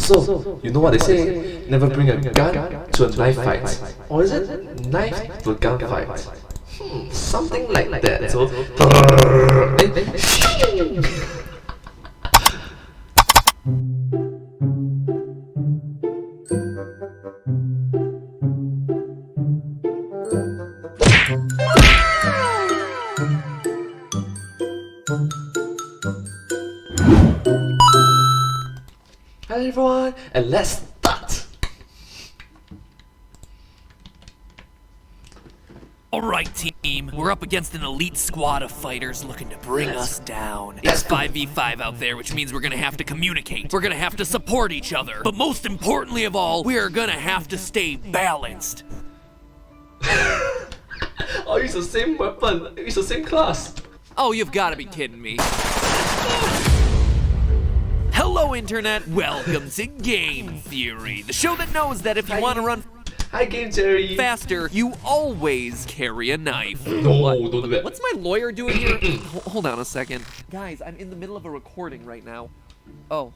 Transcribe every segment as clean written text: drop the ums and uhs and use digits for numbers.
So, you know what they say, never bring a gun to a knife fight. Or is it knife to a gun fight? Something like that. So, Hello everyone, and let's start! Alright team, we're up against an elite squad of fighters looking to bring us down. It's 5v5 out there, which means we're gonna have to communicate. We're gonna have to support each other. But most importantly of all, we are gonna have to stay balanced. Oh, use the same weapon, use the same class. Oh, you've gotta be kidding me. Hello Internet, welcome to Game Theory, the show that knows that if you want to run Hi Game Jerry. faster, you always carry a knife. No, don't do that. What's my lawyer doing here? Hold on a second. Guys, I'm in the middle of a recording right now. Oh.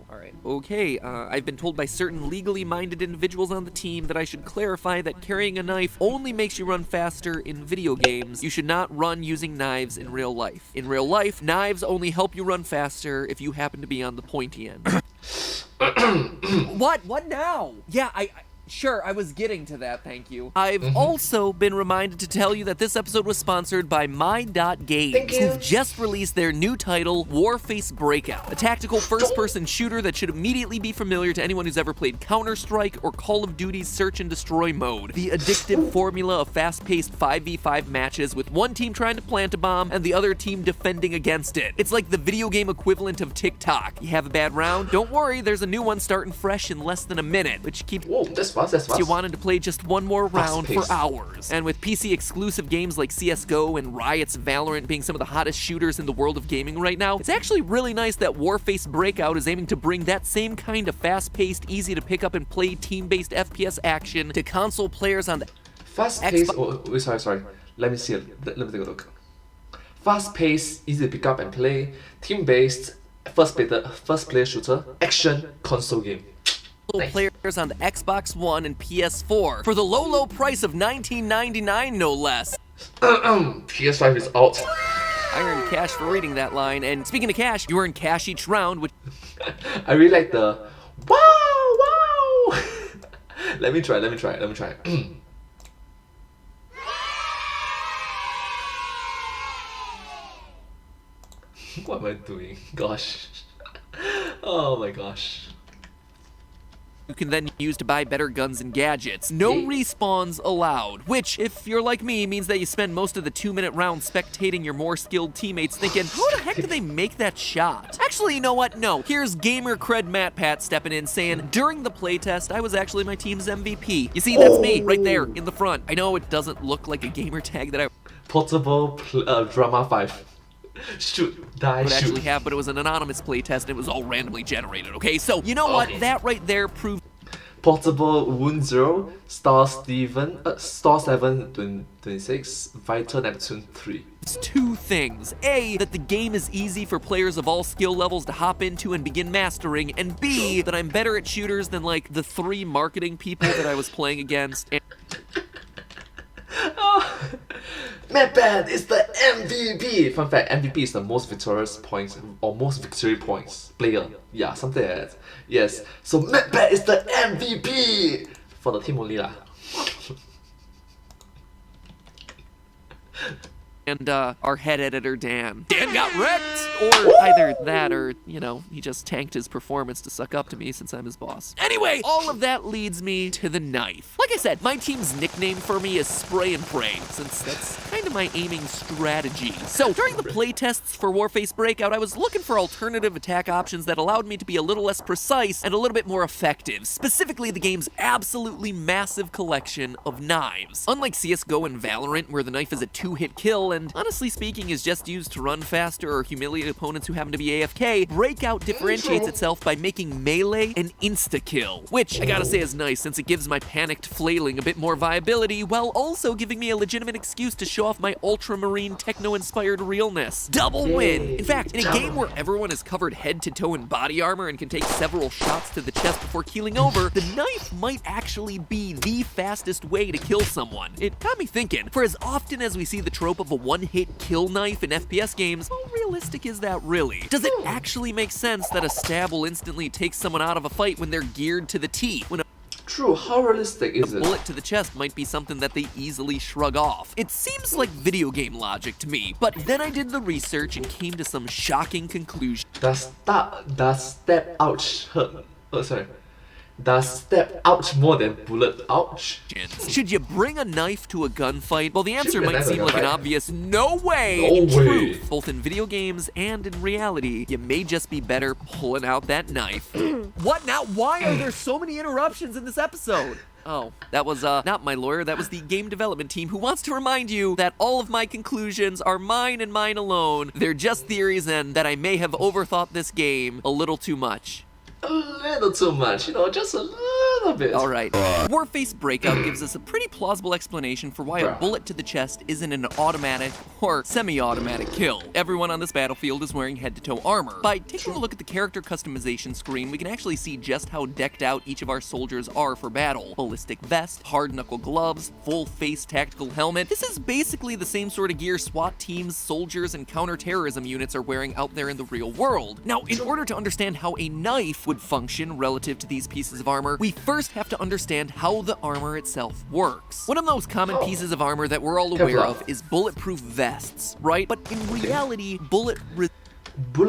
Alright. Okay, I've been told by certain legally minded individuals on the team that I should clarify that carrying a knife only makes you run faster in video games. You should not run using knives in real life. In real life, knives only help you run faster if you happen to be on the pointy end. What? What now? Yeah, Sure, I was getting to that, thank you. I've also been reminded to tell you that this episode was sponsored by My.Games, who've just released their new title, Warface Breakout, a tactical first-person shooter that should immediately be familiar to anyone who's ever played Counter-Strike or Call of Duty's Search and Destroy mode. The addictive formula of fast-paced 5v5 matches with one team trying to plant a bomb and the other team defending against it. It's like the video game equivalent of TikTok. You have a bad round? Don't worry, there's a new one starting fresh in less than a minute, which keeps That's fast. You wanted to play just one more round for hours. And with PC exclusive games like CSGO and Riot's Valorant being some of the hottest shooters in the world of gaming right now, it's actually really nice that Warface Breakout is aiming to bring that same kind of fast-paced, easy to pick up and play team-based FPS action to console players on the Fast-paced, sorry. Let me see it. Let me take a look. Fast-paced, easy to pick up and play, team-based, first-player shooter, action console game. Players on the Xbox One and PS4 for the low price of $19.99 no less. PS5 is out. I earned cash for reading that line, and speaking of cash, you earn cash each round, which I really like the wow. Let me try. What am I doing? Gosh. Oh my gosh. you can then use to buy better guns and gadgets. No respawns allowed, which, if you're like me, means that you spend most of the 2-minute round spectating your more skilled teammates thinking, how the heck did they make that shot? Actually, you know what? No. Here's gamer cred Matt Pat stepping in saying, during the playtest, I was actually my team's MVP. You see, that's me, right there, in the front. I know it doesn't look like a gamer tag that I Portable Drama 5. Shoot, die, would shoot. actually have, but it was an anonymous playtest and it was all randomly generated, okay? So, you know what? That right there proves Portable Wound 0, Star 7 26, Vital Neptune 3. two things. A, that the game is easy for players of all skill levels to hop into and begin mastering, and B, that I'm better at shooters than like the 3 marketing people that I was playing against. And Madbad is the MVP! Fun fact, MVP is the most victorious points, or most victory points player. Yeah, something like that. Yes, so Madbad is the MVP! For the team only lah. and our head editor, Dan. Dan got wrecked! Or either that or, you know, he just tanked his performance to suck up to me since I'm his boss. Anyway, all of that leads me to the knife. Like I said, my team's nickname for me is Spray and Pray, since that's kind of my aiming strategy. So, during the playtests for Warface Breakout, I was looking for alternative attack options that allowed me to be a little less precise and a little bit more effective, specifically the game's absolutely massive collection of knives. Unlike CSGO and Valorant, where the knife is a 2-hit kill, and honestly speaking is just used to run faster or humiliate targeting opponents who happen to be AFK, Breakout differentiates itself by making melee an insta-kill, which I gotta say is nice since it gives my panicked flailing a bit more viability while also giving me a legitimate excuse to show off my ultramarine techno-inspired realness. Double win! In fact, in a game where everyone is covered head to toe in body armor and can take several shots to the chest before keeling over, the knife might actually be the fastest way to kill someone. It got me thinking, for as often as we see the trope of a one-hit kill knife in FPS games, how realistic is that really? Does it actually make sense that a stab will instantly take someone out of a fight when they're geared to the teeth? When True, how realistic is it? a bullet to the chest might be something that they easily shrug off. It seems like video game logic to me, but then I did the research and came to some shocking conclusions. Does step ouch hurt? Oh, sorry. Does step ouch more than bullet ouch? Should you bring a knife to a gunfight? Well, the answer Should be a might knife seem to a like an gunfight. obvious no way. No In way. truth, both in video games and in reality, you may just be better pulling out that knife. What now? Why are there so many interruptions in this episode? Oh, that was not my lawyer, that was the game development team who wants to remind you that all of my conclusions are mine and mine alone. They're just theories and that I may have overthought this game a little too much. A little too much, just a little bit. Alright. Warface Breakout gives us a pretty plausible explanation for why a bullet to the chest isn't an automatic or semi-automatic kill. Everyone on this battlefield is wearing head-to-toe armor. By taking a look at the character customization screen, we can actually see just how decked out each of our soldiers are for battle. Ballistic vest, hard-knuckle gloves, full-face tactical helmet. This is basically the same sort of gear SWAT teams, soldiers, and counter-terrorism units are wearing out there in the real world. Now, in order to understand how a knife would function relative to these pieces of armor, we first have to understand how the armor itself works. One of those common pieces of armor that we're all aware of is bulletproof vests, right? But in reality, bullet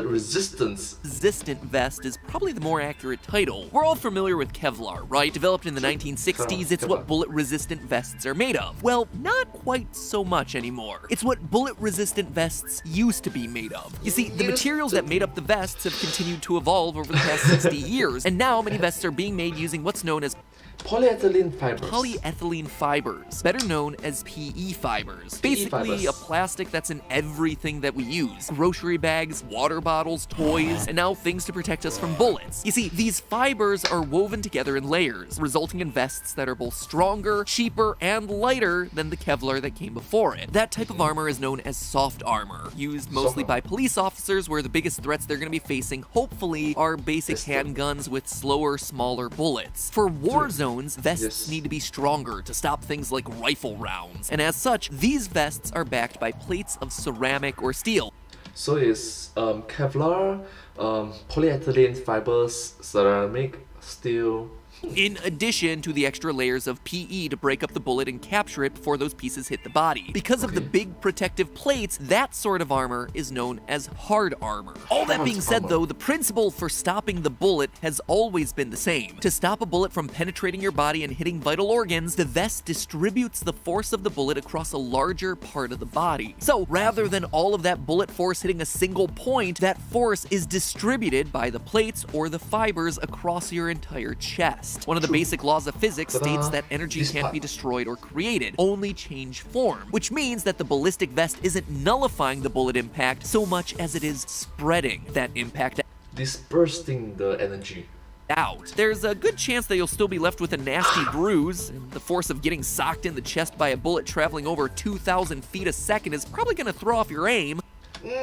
resistance. resistant vest is probably the more accurate title. We're all familiar with Kevlar, right? Developed in the 1960s, it's what bullet-resistant vests are made of. Well, not quite so much anymore. It's what bullet-resistant vests used to be made of. You see, the materials that made up the vests have continued to evolve over the past 60 years, and now many vests are being made using what's known as Polyethylene fibers. polyethylene fibers, better known as PE fibers. Basically, fibers. a plastic that's in everything that we use. Grocery bags, water bottles, toys, and now things to protect us from bullets. You see, these fibers are woven together in layers, resulting in vests that are both stronger, cheaper, and lighter than the Kevlar that came before it. That type of armor is known as soft armor, used mostly by police officers where the biggest threats they're going to be facing, hopefully, are basic handguns with slower, smaller bullets. For war zones, vests need to be stronger to stop things like rifle rounds, and as such, these vests are backed by plates of ceramic or steel. So it's Kevlar, polyethylene fibers, ceramic, steel. In addition to the extra layers of PE to break up the bullet and capture it before those pieces hit the body. Because of the big protective plates, that sort of armor is known as hard armor. All that being said though, the principle for stopping the bullet has always been the same. To stop a bullet from penetrating your body and hitting vital organs, the vest distributes the force of the bullet across a larger part of the body. So rather than all of that bullet force hitting a single point, that force is distributed by the plates or the fibers across your entire chest. One of the basic laws of physics states that energy can't be destroyed or created, only change form, which means that the ballistic vest isn't nullifying the bullet impact so much as it is spreading that impact Dispersing the energy out. There's a good chance that you'll still be left with a nasty bruise, and the force of getting socked in the chest by a bullet traveling over 2,000 feet a second is probably going to throw off your aim.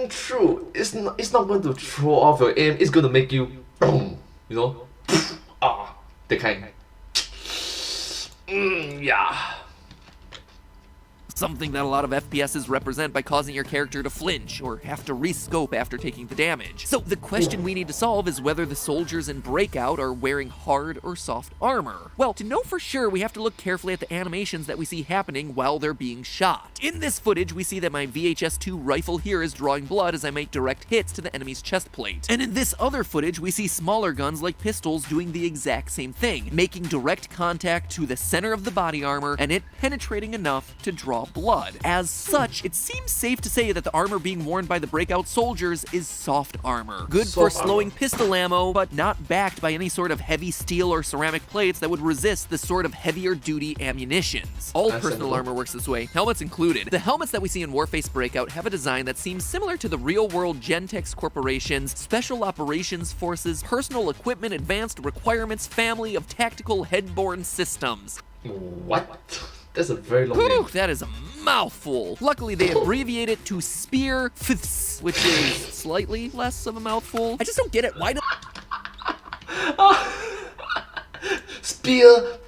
True. It's not going to throw off your aim. It's going to make you boom. That kind. Yeah. Something that a lot of FPSs represent by causing your character to flinch or have to rescope after taking the damage. So the question we need to solve is whether the soldiers in Breakout are wearing hard or soft armor. Well, to know for sure, we have to look carefully at the animations that we see happening while they're being shot. In this footage, we see that my VHS-2 rifle here is drawing blood as I make direct hits to the enemy's chest plate. And in this other footage, we see smaller guns like pistols doing the exact same thing, making direct contact to the center of the body armor and it penetrating enough to draw without blood. As such, it seems safe to say that the armor being worn by the Breakout soldiers is soft armor. Good for slowing pistol ammo, but not backed by any sort of heavy steel or ceramic plates that would resist the sort of heavier duty ammunitions. All personal armor works this way, helmets included. The helmets that we see in Warface Breakout have a design that seems similar to the real-world Gentex Corporation's Special Operations Forces Personal Equipment Advanced Requirements family of tactical headborne systems. What? That's a very long name. That is a mouthful. Luckily, they abbreviate it to Spear Fifths, which is slightly less of a mouthful. I just don't get it. Why do... Spear.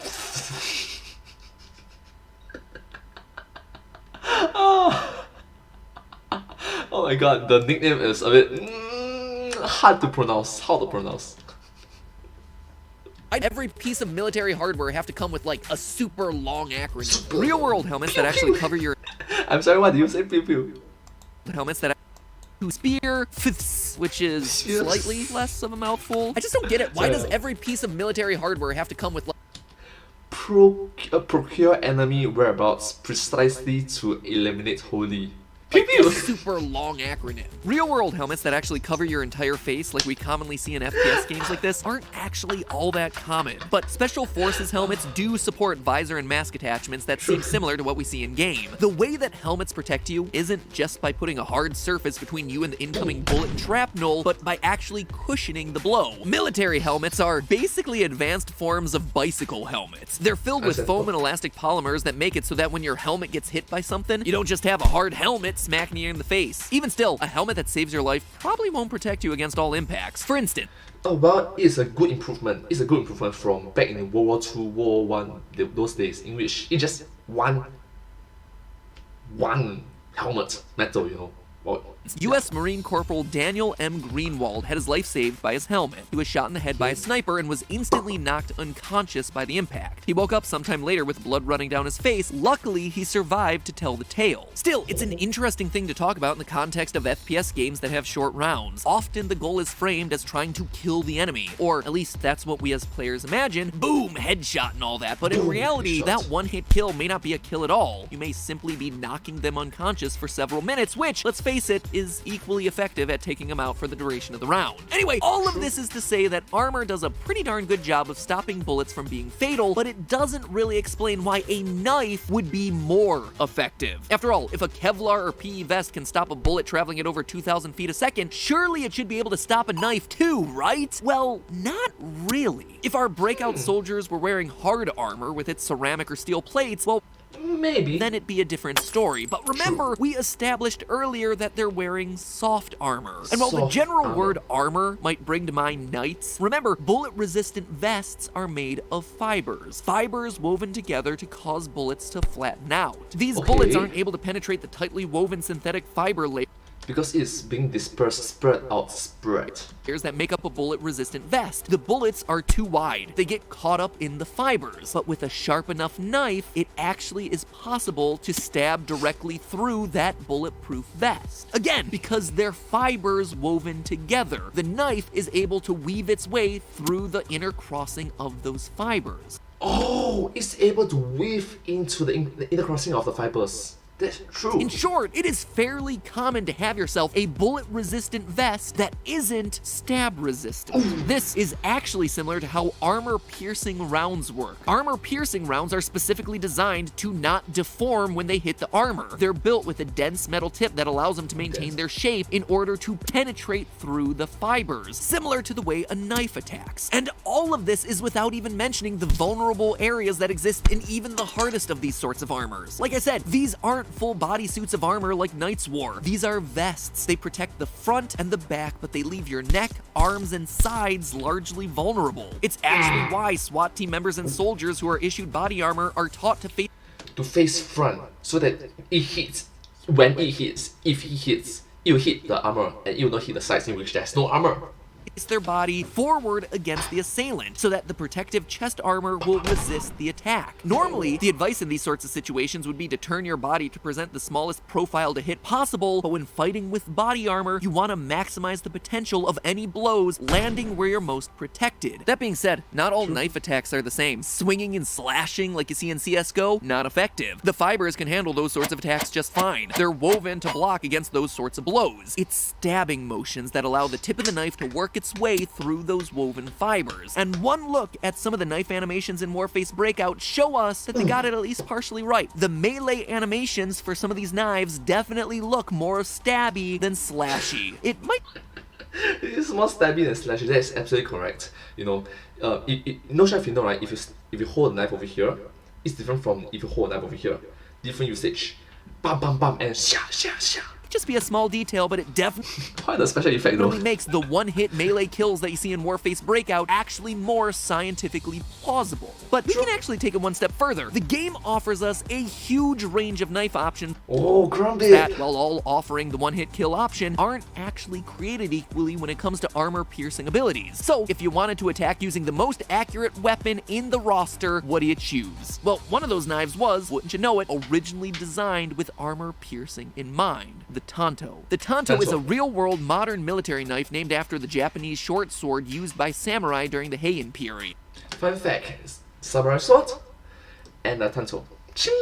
Oh my god, the nickname is a bit hard to pronounce. How to pronounce? Every piece of military hardware have to come with like a super long acronym. Real-world helmets that actually cover your... I'm sorry, what did you say? Pew pew. Helmets that... Spear Fifths, which is slightly less of a mouthful. I just don't get it. Why does every piece of military hardware have to come with like... Procure enemy whereabouts precisely to eliminate wholly. A super long acronym. Real-world helmets that actually cover your entire face, like we commonly see in FPS games like this, aren't actually all that common. But Special Forces helmets do support visor and mask attachments that seem similar to what we see in-game. The way that helmets protect you isn't just by putting a hard surface between you and the incoming bullet and shrapnel, but by actually cushioning the blow. Military helmets are basically advanced forms of bicycle helmets. They're filled with foam and elastic polymers that make it so that when your helmet gets hit by something, you don't just have a hard helmet smacking you in the face. Even still, a helmet that saves your life probably won't protect you against all impacts. For instance, well, it's a good improvement. It's a good improvement from back in World War II, World War I, those days, in which it's just one helmet metal, you know. U.S. Marine Corporal Daniel M. Greenwald had his life saved by his helmet. He was shot in the head by a sniper and was instantly knocked unconscious by the impact. He woke up sometime later with blood running down his face. Luckily, he survived to tell the tale. Still, it's an interesting thing to talk about in the context of FPS games that have short rounds. Often, the goal is framed as trying to kill the enemy, or at least that's what we as players imagine. Boom, headshot and all that, but in reality, that one-hit kill may not be a kill at all. You may simply be knocking them unconscious for several minutes, which, let's face it, is equally effective at taking them out for the duration of the round. Anyway, all of this is to say that armor does a pretty darn good job of stopping bullets from being fatal, but it doesn't really explain why a knife would be more effective. After all, if a Kevlar or PE vest can stop a bullet traveling at over 2,000 feet a second, surely it should be able to stop a knife too, right? Well, not really. If our Breakout soldiers were wearing hard armor with its ceramic or steel plates, well, maybe. Then it'd be a different story. But remember, we established earlier that they're wearing soft armor. And while the general word armor might bring to mind knights, remember, bullet-resistant vests are made of fibers. Fibers woven together to cause bullets to flatten out. These bullets aren't able to penetrate the tightly woven synthetic fiber layer because it's being dispersed, spread out, that make up a bullet-resistant vest. The bullets are too wide. They get caught up in the fibers. But with a sharp enough knife, it actually is possible to stab directly through that bulletproof vest. Again, because they're fibers woven together. The knife is able to weave its way through the inner crossing of those fibers. Oh, it's able to weave into the inner crossing of the fibers. That's true. In short, it is fairly common to have yourself a bullet-resistant vest that isn't stab-resistant. This is actually similar to how armor-piercing rounds work. Armor-piercing rounds are specifically designed to not deform when they hit the armor. They're built with a dense metal tip that allows them to maintain their shape in order to penetrate through the fibers, similar to the way a knife attacks. And all of this is without even mentioning the vulnerable areas that exist in even the hardest of these sorts of armors. Like I said, these aren't full body suits of armor like knights wore. These are vests. They protect the front and the back, but they leave your neck, arms, and sides largely vulnerable. It's actually why SWAT team members and soldiers who are issued body armor are taught to face front, so that it hits. When it hits, if it hits, it will hit the armor and it will not hit the sides in which there's no armor. their body forward against the assailant so that the protective chest armor will resist the attack. Normally, the advice in these sorts of situations would be to turn your body to present the smallest profile to hit possible, but when fighting with body armor, you want to maximize the potential of any blows landing where you're most protected. That being said, not all knife attacks are the same. Swinging and slashing like you see in CSGO, not effective. The fibers can handle those sorts of attacks just fine. They're woven to block against those sorts of blows. It's stabbing motions that allow the tip of the knife to work its way through those woven fibers. And one look at some of the knife animations in Warface Breakout show us that they got it at least partially right. The melee animations for some of these knives definitely look more stabby than slashy. It might... It's more stabby than slashy. That is absolutely correct. You know, no sure if you know, right? If you hold a knife over here, it's different from if you hold a knife over here. Different usage. Bam, bam, bam, and sha, sha, sha. Just be a small detail, but it definitely Quite a special effect though. makes the one-hit melee kills that you see in Warface Breakout actually more scientifically plausible. But we can actually take it one step further. The game offers us a huge range of knife options that, while all offering the one-hit kill option, aren't actually created equally when it comes to armor-piercing abilities. So, if you wanted to attack using the most accurate weapon in the roster, what do you choose? Well, one of those knives was, wouldn't you know it, originally designed with armor-piercing in mind. The Tanto. The Tanto is a real-world modern military knife named after the Japanese short sword used by samurai during the Heian period. Fun fact, samurai sword and a Tanto. Ching!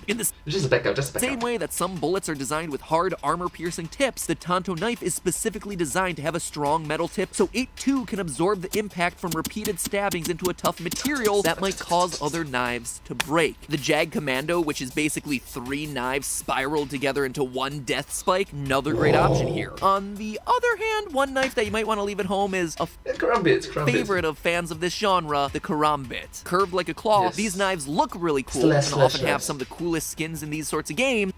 In the Just a backup, just a backup. same way that some bullets are designed with hard armor-piercing tips, the Tanto knife is specifically designed to have a strong metal tip so it too can absorb the impact from repeated stabbings into a tough material that might cause other knives to break. The Jag Commando, which is basically 3 knives spiraled together into one death spike, another great option here. On the other hand, one knife that you might want to leave at home is a favorite of fans of this genre, the Karambit. Curved like a claw, these knives look really cool and often have some of the coolest skins in these sorts of games.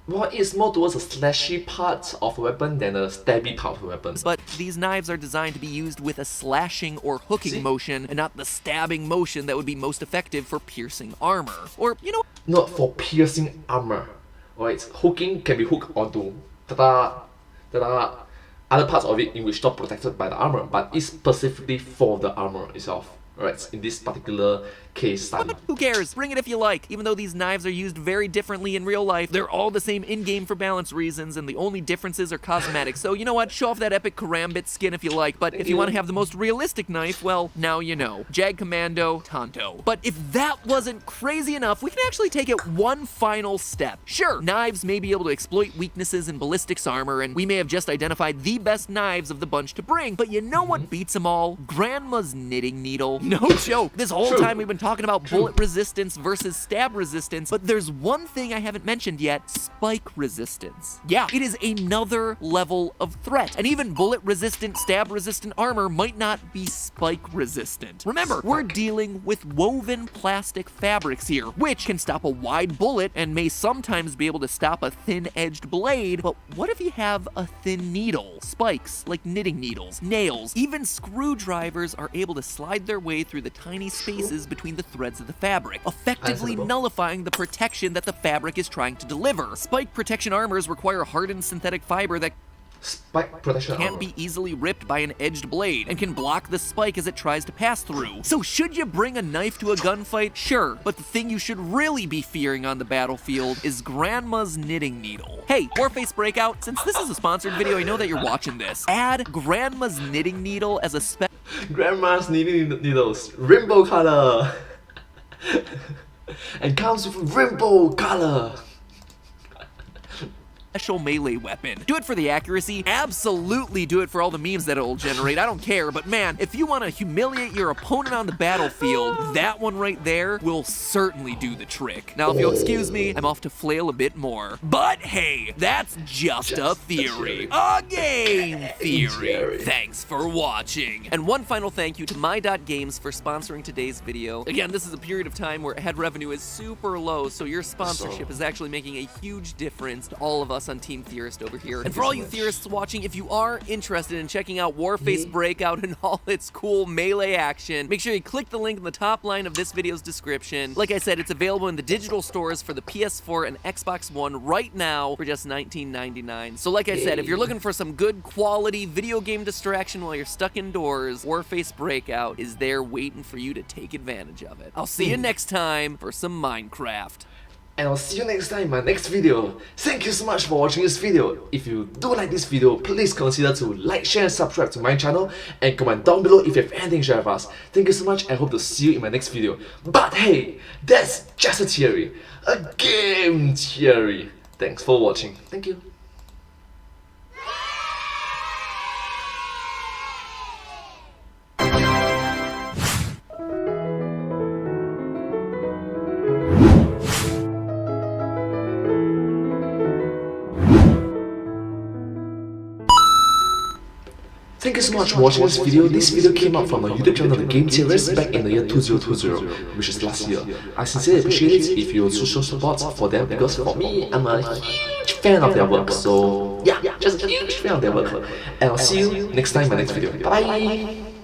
Well, it's more towards a slashy part of a weapon than a stabby part of a weapon. But these knives are designed to be used with a slashing or hooking motion and not the stabbing motion that would be most effective for piercing armor. Or, you know... Not for piercing armor. Alright, hooking can be hooked onto other parts of it in which not protected by the armor, but it's specifically for the armor itself. Alright, in this particular case study. Who cares? Bring it if you like. Even though these knives are used very differently in real life, they're all the same in-game for balance reasons, and the only differences are cosmetic. So, you know what? Show off that epic Karambit skin if you like, but if you want to have the most realistic knife, well, now you know. Jag Commando, Tanto. But if that wasn't crazy enough, we can actually take it one final step. Sure, knives may be able to exploit weaknesses in ballistics armor, and we may have just identified the best knives of the bunch to bring, but you know what beats them all? Grandma's knitting needle. No joke. This whole time we've been talking about bullet resistance versus stab resistance, but there's one thing I haven't mentioned yet: spike resistance. Yeah, it is another level of threat, and even bullet resistant, stab resistant armor might not be spike resistant. Remember, we're dealing with woven plastic fabrics here, which can stop a wide bullet and may sometimes be able to stop a thin-edged blade, but what if you have a thin needle? Spikes, like knitting needles, nails, even screwdrivers are able to slide their way through the tiny spaces between the threads of the fabric, effectively nullifying the protection that the fabric is trying to deliver. Spike protection armors require hardened synthetic fiber that can't be easily ripped by an edged blade and can block the spike as it tries to pass through. So should you bring a knife to a gunfight? Sure, but the thing you should really be fearing on the battlefield is Grandma's knitting needle. Hey, Warface Breakout, since this is a sponsored video, I know that you're watching this. Add Grandma's knitting needle as a Grandma's knitting needles, rainbow color, and comes with rainbow color. special melee weapon. Do it for the accuracy, absolutely do it for all the memes that it'll generate, I don't care, but man, if you want to humiliate your opponent on the battlefield, that one right there will certainly do the trick. Now, if you'll excuse me, I'm off to flail a bit more. But hey, that's just a theory. A game theory. Thanks for watching. And one final thank you to My.Games for sponsoring today's video. Again, this is a period of time where ad revenue is super low, so your sponsorship is actually making a huge difference to all of us us on Team Theorist over here. And for all you theorists watching, if you are interested in checking out Warface Breakout and all its cool melee action, make sure you click the link in the top line of this video's description. Like I said, it's available in the digital stores for the PS4 and Xbox One right now for just $19.99. So like I said, if you're looking for some good quality video game distraction while you're stuck indoors, Warface Breakout is there waiting for you to take advantage of it. I'll see you next time for some Minecraft. And I'll see you next time in my next video. Thank you so much for watching this video. If you do like this video, please consider to like, share and subscribe to my channel and comment down below if you have anything to share with us. Thank you so much and hope to see you in my next video. But hey, that's just a theory. A game theory. Thanks for watching. Thank you. Thank you so much for watching this video. This video came out from my YouTube channel, The Game Theorists, back in the year 2020, which is last year. I sincerely appreciate it if you would show support for them, because for me, I'm a huge fan of their work. So yeah, just a huge fan of their work. And I'll see you next time in my next video. Bye!